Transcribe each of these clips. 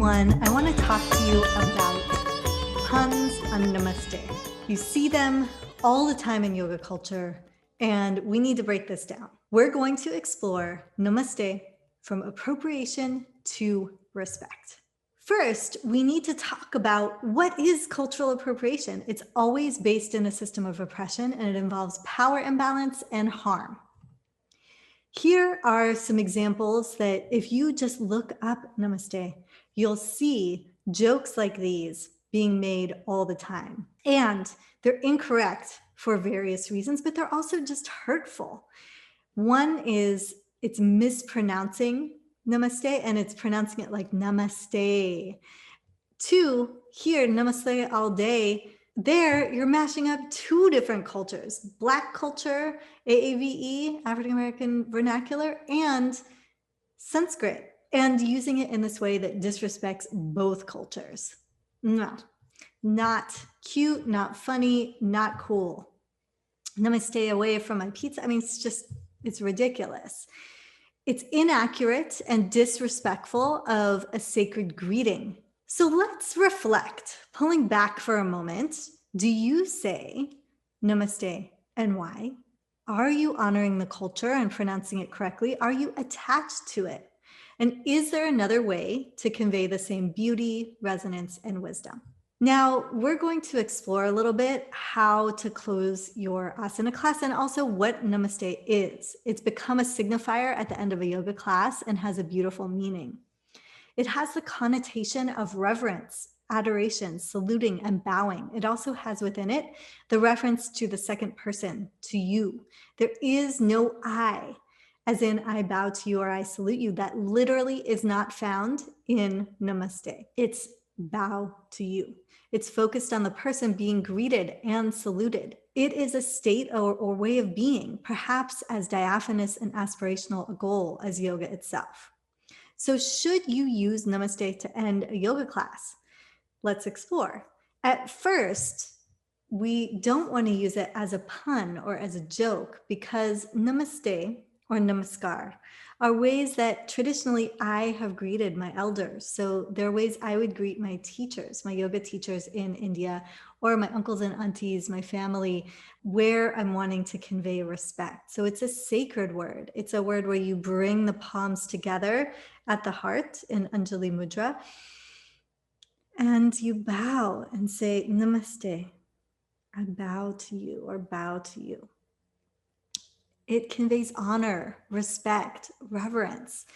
everyone. I want to talk to you about puns on Namaste. You see them all the time in yoga culture, and we need to break this down. We're going to explore Namaste from appropriation to respect. First, we need to talk about what is cultural appropriation. It's always based in a system of oppression, and it involves power imbalance and harm. Here are some examples that if you just look up Namaste, you'll see jokes like these being made all the time. And they're incorrect for various reasons, but they're also just hurtful. One is it's mispronouncing Namaste, and it's pronouncing it like Namaste. Two, here, Namaste all day. There, you're mashing up two different cultures, Black culture, AAVE, African American vernacular, and Sanskrit, and using it in this way that disrespects both cultures. No, not cute, not funny, not cool. Namaste away from my pizza. I mean, it's ridiculous. It's inaccurate and disrespectful of a sacred greeting. So let's reflect. Pulling back for a moment, do you say Namaste and why? Are you honoring the culture and pronouncing it correctly? Are you attached to it? And is there another way to convey the same beauty, resonance, and wisdom? Now, we're going to explore a little bit how to close your asana class and also what Namaste is. It's become a signifier at the end of a yoga class and has a beautiful meaning. It has the connotation of reverence, adoration, saluting, and bowing. It also has within it the reference to the second person, to you. There is no I, as in I bow to you or I salute you. That literally is not found in Namaste. It's bow to you. It's focused on the person being greeted and saluted. It is a state or way of being, perhaps as diaphanous and aspirational a goal as yoga itself. So should you use Namaste to end a yoga class? Let's explore. At first, we don't want to use it as a pun or as a joke because Namaste or Namaskar are ways that traditionally I have greeted my elders. So they're ways I would greet my teachers, my yoga teachers in India, or my uncles and aunties, my family, where I'm wanting to convey respect. So it's a sacred word. It's a word where you bring the palms together at the heart in Anjali Mudra, and you bow and say, Namaste, I bow to you or bow to you. It conveys honor, respect, reverence.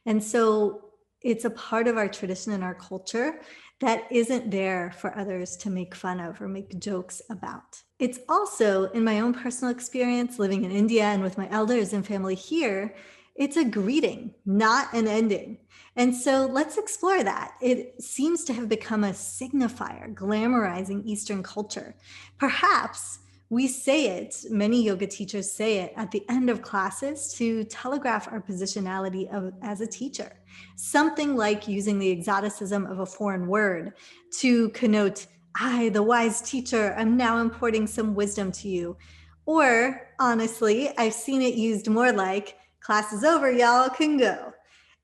And so it's a part of our tradition and our culture that isn't there for others to make fun of or make jokes about. It's also, in my own personal experience, living in India and with my elders and family here, it's a greeting, not an ending. And so let's explore that. It seems to have become a signifier, glamorizing Eastern culture. Perhaps we say it, many yoga teachers say it at the end of classes to telegraph our positionality as a teacher. Something like using the exoticism of a foreign word to connote, I, the wise teacher, I'm now importing some wisdom to you. Or honestly, I've seen it used more like, class is over, y'all can go.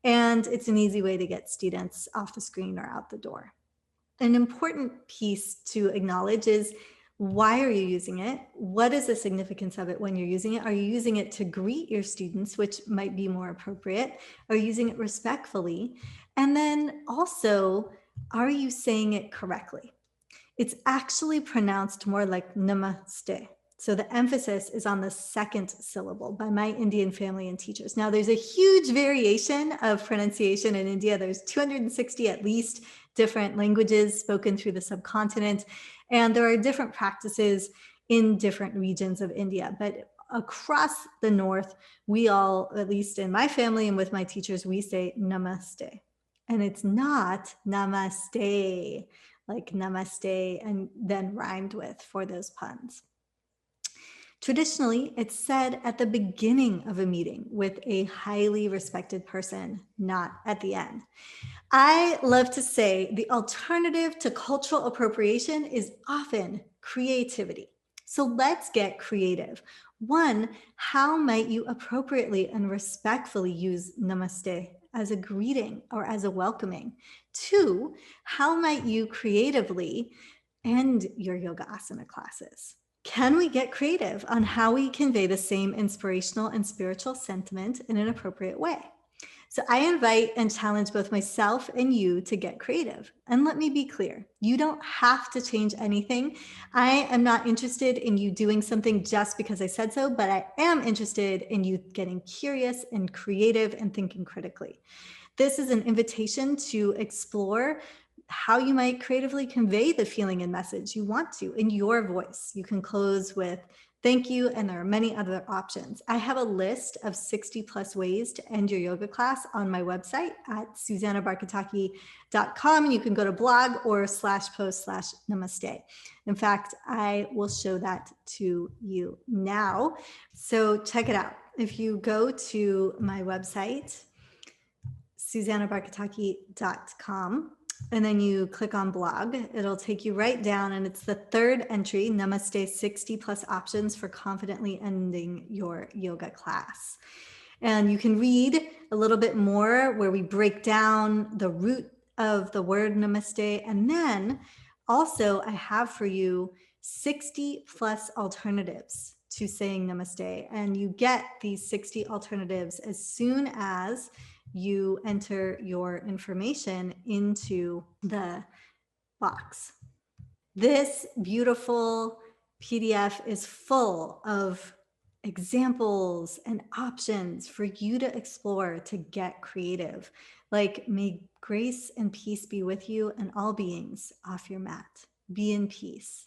And it's an easy way to get students off the screen or out the door. An important piece to acknowledge is, why are you using it? What is the significance of it when you're using it? Are you using it to greet your students, which might be more appropriate? Are you using it respectfully? And then also, are you saying it correctly? It's actually pronounced more like Namaste. So the emphasis is on the second syllable by my Indian family and teachers. Now, there's a huge variation of pronunciation in India. There's 260 at least different languages spoken through the subcontinent. And there are different practices in different regions of India. But across the north, we all, at least in my family and with my teachers, we say Namaste. And it's not Namaste, like Namaste and then rhymed with for those puns. Traditionally, it's said at the beginning of a meeting with a highly respected person, not at the end. I love to say the alternative to cultural appropriation is often creativity. So let's get creative. One, how might you appropriately and respectfully use Namaste as a greeting or as a welcoming? 2, how might you creatively end your yoga asana classes? Can we get creative on how we convey the same inspirational and spiritual sentiment in an appropriate way? So I invite and challenge both myself and you to get creative. And let me be clear, you don't have to change anything. I am not interested in you doing something just because I said so, but I am interested in you getting curious and creative and thinking critically. This is an invitation to explore how you might creatively convey the feeling and message you want to in your voice. You can close with thank you, and there are many other options. I have a list of 60 plus ways to end your yoga class on my website at susannabarkataki.com. And you can go to blog or /post/namaste. In fact, I will show that to you now. So check it out. If you go to my website, susannabarkataki.com, and then you click on blog, it'll take you right down, and it's the third entry, Namaste 60 plus options for confidently ending your yoga class. And you can read a little bit more where we break down the root of the word namaste. And then also I have for you 60 plus alternatives to saying namaste. And you get these 60 alternatives as soon as you enter your information into the box. This beautiful PDF is full of examples and options for you to explore to get creative. Like, may grace and peace be with you and all beings off your mat. Be in peace.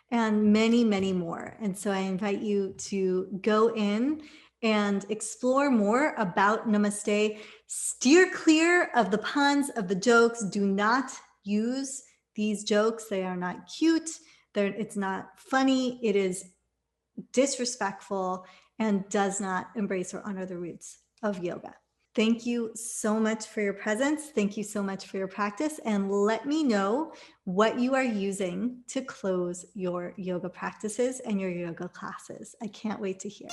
And many, many more. And so I invite you to go in and explore more about Namaste. Steer clear of the puns, of the jokes. Do not use these jokes. They are not cute. It's not funny. It is disrespectful and does not embrace or honor the roots of yoga. Thank you so much for your presence. Thank you so much for your practice. And let me know what you are using to close your yoga practices and your yoga classes. I can't wait to hear.